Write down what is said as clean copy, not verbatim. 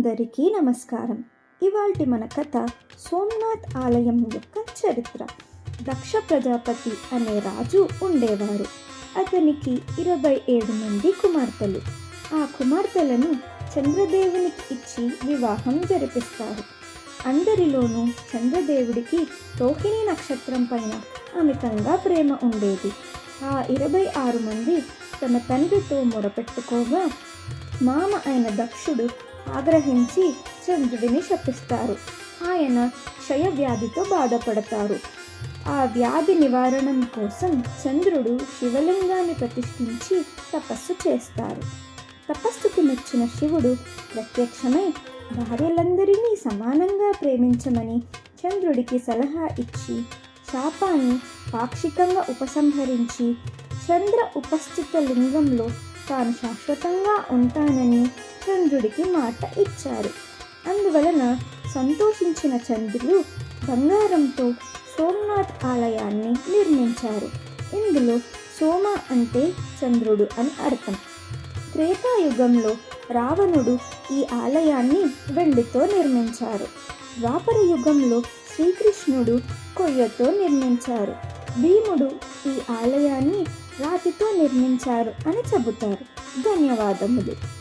అందరికీ నమస్కారం. ఇవాల్టి మన కథ సోమనాథ్ ఆలయం యొక్క చరిత్ర. దక్ష ప్రజాపతి అనే రాజు ఉండేవారు. అతనికి 27 మంది కుమార్తెలు. ఆ కుమార్తెలను చంద్రదేవునికి ఇచ్చి వివాహం జరిపిస్తారు. అందరిలోనూ చంద్రదేవుడికి రోహిణి నక్షత్రం పైన అమితంగా ప్రేమ ఉండేది. ఆ 26 మంది తన తండ్రితో మొరపెట్టుకోగా మామ అయిన దక్షుడు ఆగ్రహించి చంద్రుడిని శపిస్తారు. ఆయన క్షయవ్యాధితో బాధపడతారు. ఆ వ్యాధి నివారణం కోసం చంద్రుడు శివలింగాన్ని ప్రతిష్ఠించి తపస్సు చేస్తారు. తపస్సుకు మెచ్చిన శివుడు ప్రత్యక్షమై భార్యలందరినీ సమానంగా ప్రేమించమని చంద్రుడికి సలహా ఇచ్చి శాపాన్ని పాక్షికంగా ఉపసంహరించి చంద్ర ఉపస్థిత లింగంలో తాను శాశ్వతంగా ఉంటానని చంద్రుడికి మాట ఇచ్చారు. అందువలన సంతోషించిన చంద్రుడు బంగారంతో సోమనాథ్ ఆలయాన్ని నిర్మించారు. ఇందులో సోమ అంటే చంద్రుడు అని అర్థం. త్రేతాయుగంలో రావణుడు ఈ ఆలయాన్ని వెండితో నిర్మించారు. ద్వాపర యుగంలో శ్రీకృష్ణుడు కొయ్యతో నిర్మించారు. భీముడు ఈ ఆలయాన్ని రాతితో నిర్మించారు అని చెబుతారు. ధన్యవాదములు.